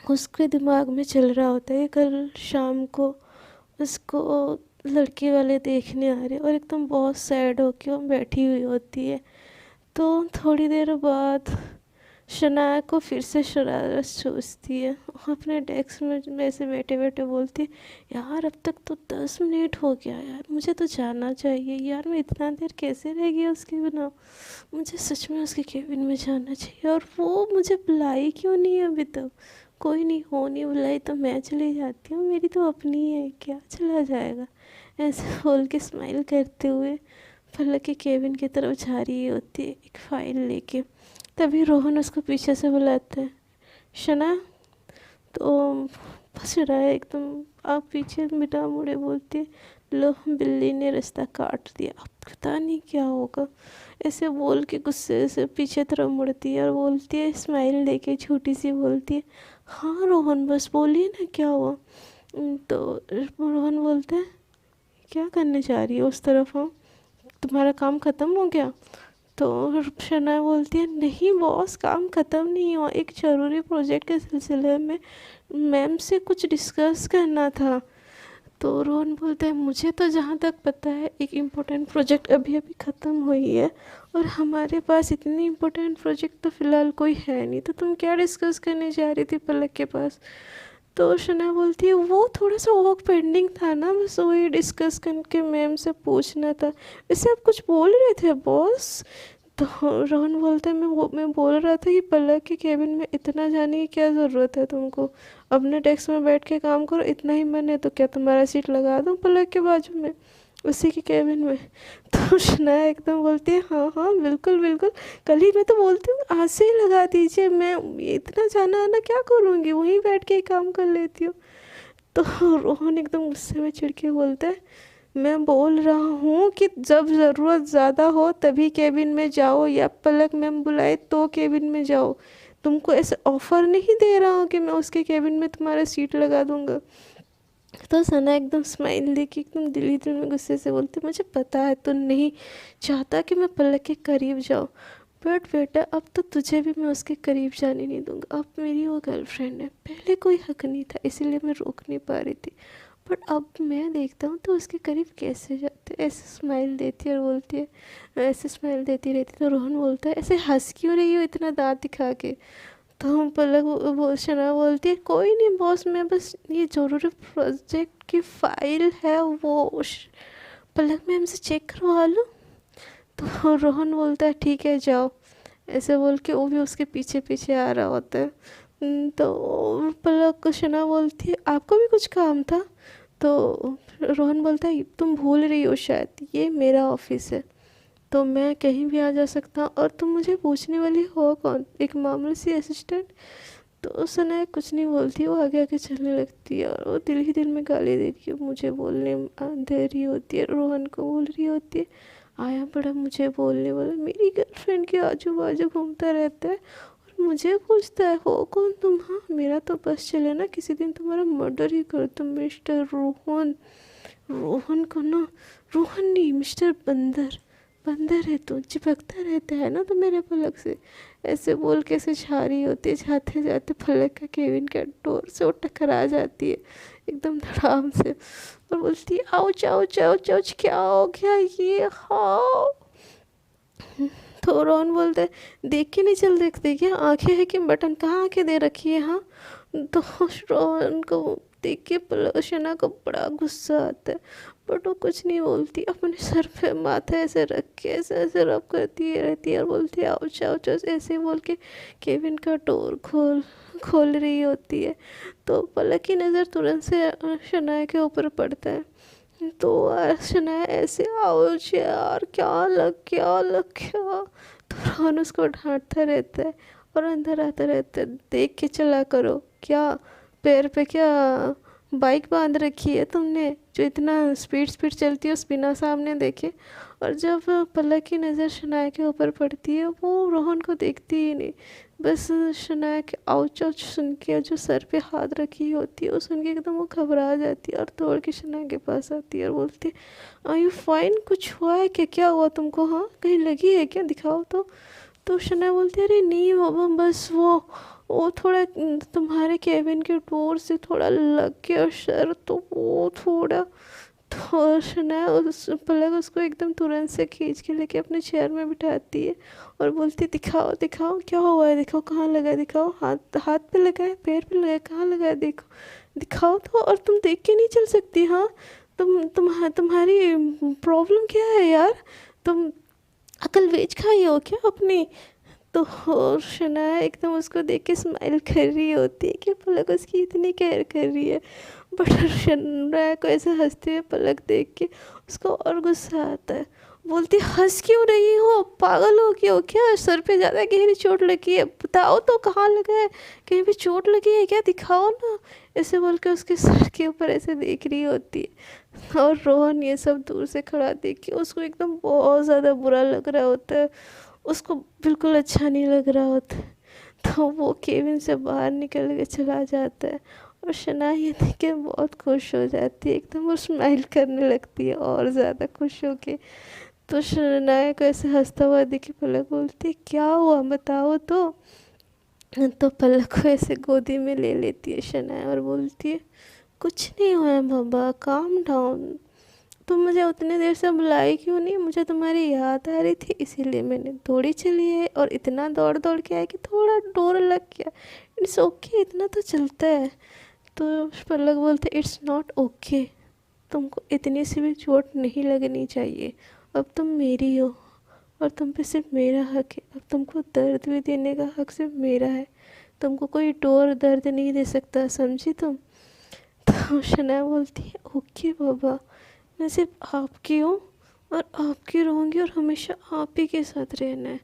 उसके दिमाग में चल रहा होता है कल शाम को उसको लड़के वाले देखने आ रहे, और एकदम बहुत सैड होके वो बैठी हुई होती है। तो थोड़ी देर बाद शनाया को फिर से शरारत सूझती है, वो अपने डेस्क में ऐसे बैठे बैठे बोलती है यार अब तक तो 10 मिनट हो गया यार, मुझे तो जाना चाहिए यार, मैं इतना देर कैसे रह गई उसके बिना, मुझे सच में उसके केबिन में जाना चाहिए, और वो मुझे बुलाई क्यों नहीं है अभी तक? कोई नहीं, हो नहीं बुलाई तो मैं चली जाती हूँ, मेरी तो अपनी है, क्या चला जाएगा, ऐसे बोल के स्माइल करते हुए पलक के केबिन की तरफ जा रही होती है एक फ़ाइल लेके। तभी रोहन उसको पीछे से बुलाता है शना। तो बस रहा है एकदम, आप पीछे बिना मुड़े बोलती है लो बिल्ली ने रास्ता काट दिया, अब पता नहीं क्या होगा, ऐसे बोल के गुस्से से पीछे तरफ मुड़ती है और बोलती है स्माइल देके छोटी सी बोलती है हाँ रोहन बस बोलिए ना क्या हुआ। तो रोहन बोलता है क्या करने जा रही है उस तरफ हो, तुम्हारा काम ख़त्म हो गया? तो शना बोलती है नहीं बॉस काम ख़त्म नहीं हुआ, एक ज़रूरी प्रोजेक्ट के सिलसिले में मैम से कुछ डिस्कस करना था। तो रोहन बोलता है मुझे तो जहाँ तक पता है एक इम्पोर्टेंट प्रोजेक्ट अभी अभी ख़त्म हुई है, और हमारे पास इतनी इम्पोर्टेंट प्रोजेक्ट तो फ़िलहाल कोई है नहीं, तो तुम क्या डिस्कस करने जा रही थी पलक के पास? तो शना बोलती है वो थोड़ा सा वर्क पेंडिंग था ना, बस वही डिस्कस करके मैम से पूछना था। वैसे आप कुछ बोल रहे थे बॉस? तो रोहन बोलता है मैं बोल रहा था कि पलक के केबिन में इतना जाने की क्या ज़रूरत है तुमको, अपने डेस्क में बैठ के काम करो, इतना ही मन है तो क्या तुम्हारा सीट लगा दूँ पलक के बाजू में उसी के केबिन में? तो शनाया एकदम बोलती है हाँ हाँ बिल्कुल बिल्कुल, कल ही मैं तो बोलती हूँ आज से ही लगा दीजिए, मैं इतना जाना आना क्या करूँगी, वहीं बैठ के ही काम कर लेती हूँ। तो रोहन एकदम गुस्से में चिढ़ के बोलता है मैं बोल रहा हूँ कि जब ज़रूरत ज़्यादा हो तभी केबिन में जाओ, या पलक मैम बुलाए तो केबिन में जाओ, तुमको ऐसे ऑफ़र नहीं दे रहा हूँ कि मैं उसके केबिन में तुम्हारा सीट लगा दूँगा। तो सना एकदम स्माइल देके एकदम दिल ही दिल में गुस्से से बोलती मुझे पता है तू नहीं चाहता कि मैं पलक के करीब जाऊँ, बट बेटा अब तो तुझे भी मैं उसके करीब जाने नहीं दूंगा, अब मेरी वो गर्लफ्रेंड है, पहले कोई हक नहीं था इसीलिए मैं रोक नहीं पा रही थी, बट अब मैं देखता हूँ तो उसके करीब कैसे जाते। ऐसे स्माइल देती है और बोलती है, ऐसे स्माइल देती रहती तो रोहन बोलता है ऐसे हंस क्यों रही हो इतना दांत दिखा के? तो हम पलक वो शना बोलती है कोई नहीं बॉस, मैं बस ये ज़रूरी प्रोजेक्ट की फ़ाइल है वो पलक मैम से चेक करवा लूँ। तो रोहन बोलता है ठीक है जाओ, ऐसे बोल के वो भी उसके पीछे पीछे आ रहा होता है। तो पलक शना बोलती है आपको भी कुछ काम था? तो रोहन बोलता है तुम भूल रही हो शायद ये मेरा ऑफिस है, तो मैं कहीं भी आ जा सकता हूँ, और तुम मुझे पूछने वाली हो कौन, एक मामूली सी असिस्टेंट? तो सना कुछ नहीं बोलती, वो आगे आगे चलने लगती है, और वो दिल ही दिल में गाली दे रही है, मुझे बोलने दे रही होती है, रोहन को बोल रही होती है आया बड़ा मुझे बोलने वाला, मेरी गर्लफ्रेंड के आजू बाजू घूमता रहता है और मुझे पूछता है हो कौन तुम? हाँ मेरा तो बस चले ना, किसी दिन तुम्हारा मर्डर ही कर तुम मिस्टर रोहन। रोहन को ना, रोहन नहीं मिस्टर बंदर, बंदर है तू, चिपकता रहता है ना तो मेरे पलक से। ऐसे बोल के ऐसे जा रही होती है, जाते जाते पलक का केविन के डोर से वो टकरा जाती है एकदम धड़ाम से, और बोलती है आउच आउच आउच आउच, क्या हो गया ये, हाँ। तो रोहन बोलता है देख के नहीं चल देखते क्या, आंखें है कि बटन, कहाँ आंखें दे रखी है हाँ। तो रोहन को देख के शना को बड़ा गुस्सा आता है, बट वो कुछ नहीं बोलती, अपने सर पे माथा ऐसे रख के ऐसे ऐसे रब करती रहती है और बोलती है आउच आउच आउच, ऐसे बोल के केबिन का डोर खोल रही होती है। तो पलक की नज़र तुरंत से शनाया के ऊपर पड़ता है। तो शनाया ऐसे आउच यार, क्या लग गया। तो रोहन उसको डांटता रहता है और अंदर आता रहता है, देख के चला करो, क्या पैर पे क्या बाइक बांध रखी है तुमने जो इतना स्पीड चलती है उस बिना सामने देखे। और जब पलक की नज़र शनाया के ऊपर पड़ती है वो रोहन को देखती ही नहीं, बस शनाया के आउच आउच सुन के जो सर पे हाथ रखी होती है वो सुन के एकदम वो घबरा जाती है और दौड़ के शनाया के पास आती है और बोलती है आर यू फाइन, कुछ हुआ है क्या, क्या हुआ तुमको, हाँ कहीं लगी है क्या, दिखाओ तो। तो शनाया बोलती है अरे नहीं बाबा, बस वो थोड़ा तुम्हारे केबिन के डोर से थोड़ा लग गया सर, तो वो थोड़ा। तो शनाया उस पलक उसको एकदम तुरंत से खींच के लेके अपने चेयर में बिठाती है और बोलती है दिखाओ दिखाओ क्या हुआ है, दिखाओ कहाँ लगा है, दिखाओ हाथ हाथ पे लगा है, पैर पे लगा है, कहाँ लगा है, देखो दिखाओ तो। और तुम देख के नहीं चल सकती, हाँ तुम्हारी प्रॉब्लम क्या है यार, तुम अकल वेज खाई हो क्या अपनी। तो और शनाया एकदम उसको देख के स्माइल कर रही होती है कि पलक उसकी इतनी केयर कर रही है। बट शनाया को ऐसे हंसते हुए पलक देख के उसको और गुस्सा आता है, बोलती हंस क्यों रही हो, पागल हो गए हो क्या, सर पे ज़्यादा गहरी चोट लगी है, बताओ तो कहाँ लगा है, कहीं पे चोट लगी है क्या, दिखाओ ना। ऐसे बोल के उसके सर के ऊपर ऐसे देख रही होती है। और रोहन ये सब दूर से खड़ा देख के उसको एकदम बहुत ज़्यादा बुरा लग रहा होता है, उसको बिल्कुल अच्छा नहीं लग रहा होता। तो वो केबिन से बाहर निकल के चला जाता है और शना ये देख के बहुत खुश हो जाती है, एकदम वो स्माइल करने लगती है और ज़्यादा खुश होके। तो शनाया को ऐसे हंसता हुआ देखे पलक बोलती है क्या हुआ बताओ तो पलक को ऐसे गोदी में ले लेती है शनाया और बोलती है कुछ नहीं हुआ बाबा, काम डाउन, तुम मुझे उतने देर से बुलाई क्यों नहीं, मुझे तुम्हारी याद आ रही थी इसीलिए मैंने दौड़ी चली है और इतना दौड़ दौड़ के आया कि थोड़ा डोर लग गया, इट्स ओके, इतना तो चलता है। तो पलक बोलते इट्स नॉट ओके, तुमको इतनी सी भी चोट नहीं लगनी चाहिए, अब तुम मेरी हो और तुम पे सिर्फ मेरा हक है, अब तुमको दर्द भी देने का हक सिर्फ मेरा है, तुमको कोई डोर दर्द नहीं दे सकता, समझी तुम। तो शनाया बोलती है ओके बाबा, मैं सिर्फ आपकी हूँ और आपकी रहूँगी और हमेशा आप ही के साथ रहना है,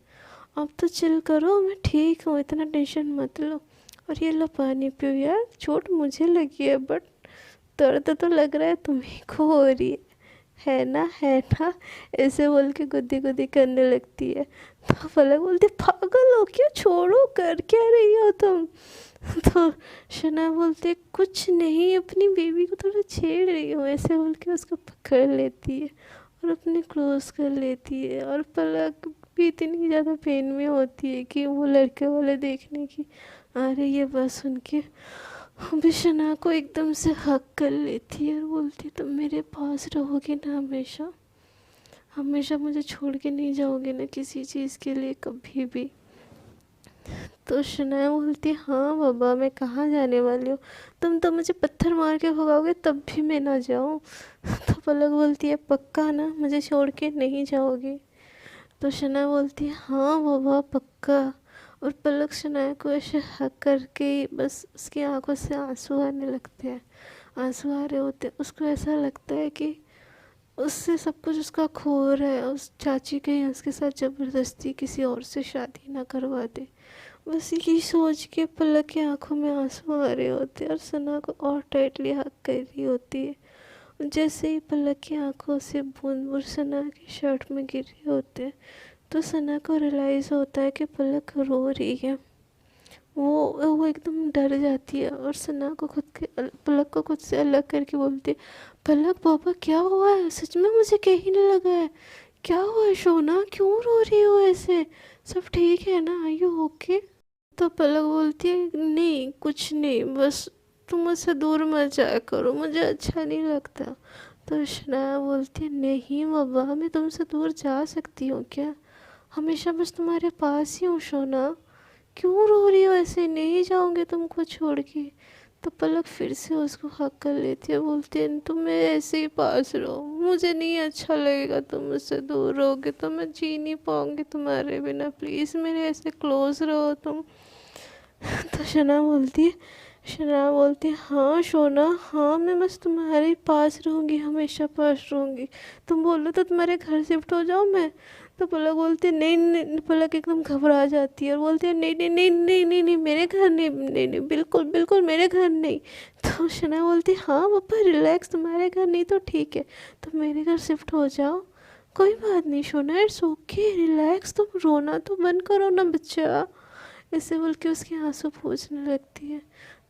आप तो चिल करो, मैं ठीक हूँ, इतना टेंशन मत लो। और ये लो पानी पियो यार, चोट मुझे लगी है बट दर्द तो लग रहा है तुम्ही को हो रही है ना, है ना। ऐसे बोल के गुद्दी गुद्दी करने लगती है। तो पलक बोलती पागल हो क्या, छोड़ो, कर क्या रही हो तुम। तो शना बोलते कुछ नहीं, अपनी बेबी को थोड़ा छेड़ रही हूँ, ऐसे बोल के उसको पकड़ लेती है और अपने क्लोज कर लेती है। और पलक भी इतनी ज़्यादा पेन में होती है कि वो लड़के वाले देखने की आ रही है बस सुन के भी शना को एकदम से हक कर लेती है और बोलती तुम मेरे पास रहोगे ना हमेशा, हमेशा मुझे छोड़ के नहीं जाओगे ना किसी चीज़ के लिए कभी भी। तो शनाया बोलती हाँ बाबा, मैं कहाँ जाने वाली हूँ, तुम तो मुझे पत्थर मार के भगाओगे तब भी मैं ना जाऊँ। तो पलक बोलती है पक्का ना, मुझे छोड़ के नहीं जाओगी। तो शनाया बोलती है हाँ बाबा पक्का। और पलक शनाया को ऐसे हक करके ही बस उसकी आंखों से आंसू आने लगते हैं, आंसू आ रहे होते हैं, उसको ऐसा लगता है कि उससे सब कुछ उसका खो रहा है, उस चाची कहीं उसके साथ ज़बरदस्ती किसी और से शादी ना करवा दे। बस यही सोच के पलक की आंखों में आंसू आ रहे होते हैं और सना को और टाइटली हक कर रही होती है। जैसे ही पलक की आंखों से बूंद बूंद सना की शर्ट में गिर रहे होते हैं तो सना को रियलाइज़ होता है कि पलक रो रही है। वो एकदम डर जाती है और सना को पलक को खुद से अलग करके बोलती है पलक बाबा क्या हुआ है, सच में मुझे कहीं नहीं लगा है, क्या हुआ शोना, क्यों रो रही हो ऐसे? सब ठीक है ना? Are you okay? तो पलक बोलती है नहीं कुछ नहीं, बस तुम मुझसे दूर मत जाया करो, मुझे अच्छा नहीं लगता। तो शनाया बोलती है नहीं बाबा, मैं तुमसे दूर जा सकती हूँ क्या? हमेशा बस तुम्हारे पास ही हूँ शोना। क्यों रो रही हो ऐसे? नहीं जाओगे तुमको छोड़ के? तो पलक फिर से उसको हक कर लेती है, बोलती है तुम मेरे ऐसे ही पास रहो, मुझे नहीं अच्छा लगेगा, तुम मुझसे दूर रहोगे तो मैं जी नहीं पाऊंगी तुम्हारे बिना, प्लीज़ मेरे ऐसे क्लोज रहो तुम। तो शना बोलती है हाँ शोना, हाँ मैं बस तुम्हारे पास रहूँगी, हमेशा पास रहूँगी। तुम बोलो तो तुम्हारे घर शिफ्ट हो जाओ मैं। तो पलक बोलती है नहीं नहीं, पलक एकदम घबरा जाती है और बोलती है नहीं नहीं नहीं नहीं नहीं नहीं मेरे घर नहीं, नहीं नहीं बिल्कुल बिल्कुल मेरे घर नहीं। तो शना बोलती है हाँ पापा रिलैक्स, तुम्हारे घर नहीं तो ठीक है, तुम मेरे घर शिफ्ट हो जाओ, कोई बात नहीं शोना, इट्स ओके रिलैक्स, तुम रोना तो बंद करो ना बच्चा। ऐसे बोल के उसके आंसू पोंछने लगती है।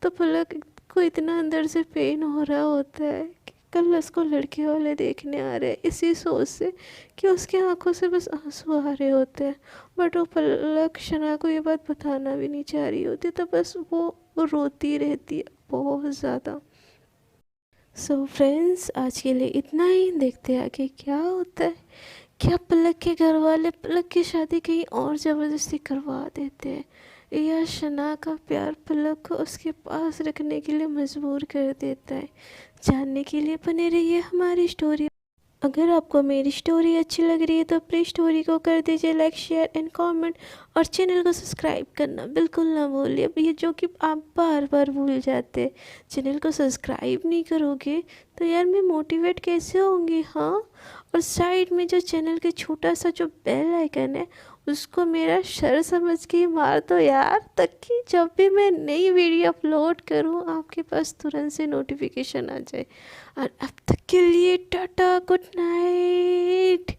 तो पलक को इतना अंदर से पेन हो रहा होता है कि कल उसको लड़के वाले देखने आ रहे हैं, इसी सोच से कि उसके आंखों से बस आंसू आ रहे होते हैं। बट वो पलक शना को ये बात बताना भी नहीं चाह रही होती, तो बस वो रोती रहती है बहुत ज़्यादा। सो फ्रेंड्स आज के लिए इतना ही, देखते हैं आगे क्या होता है। क्या पलक के घर वाले पलक की शादी कहीं और ज़बरदस्ती करवा देते हैं, या शना का प्यार पलक को उसके पास रखने के लिए मजबूर कर देता है? जानने के लिए बने रहिए हमारी स्टोरी। अगर आपको मेरी स्टोरी अच्छी लग रही है तो प्लीज़ स्टोरी को कर दीजिए लाइक शेयर एंड कमेंट, और चैनल को सब्सक्राइब करना बिल्कुल ना भूलिए, ये जो कि आप बार बार भूल जाते हैं। चैनल को सब्सक्राइब नहीं करोगे तो यार मैं मोटिवेट कैसे होंगी? हाँ, और साइड में जो चैनल के छोटा सा जो बेल आइकन है उसको मेरा सर समझ के ही मार दो यार, ताकि जब भी मैं नई वीडियो अपलोड करूँ आपके पास तुरंत से नोटिफिकेशन आ जाए। और अब तक के लिए टाटा, गुड नाइट।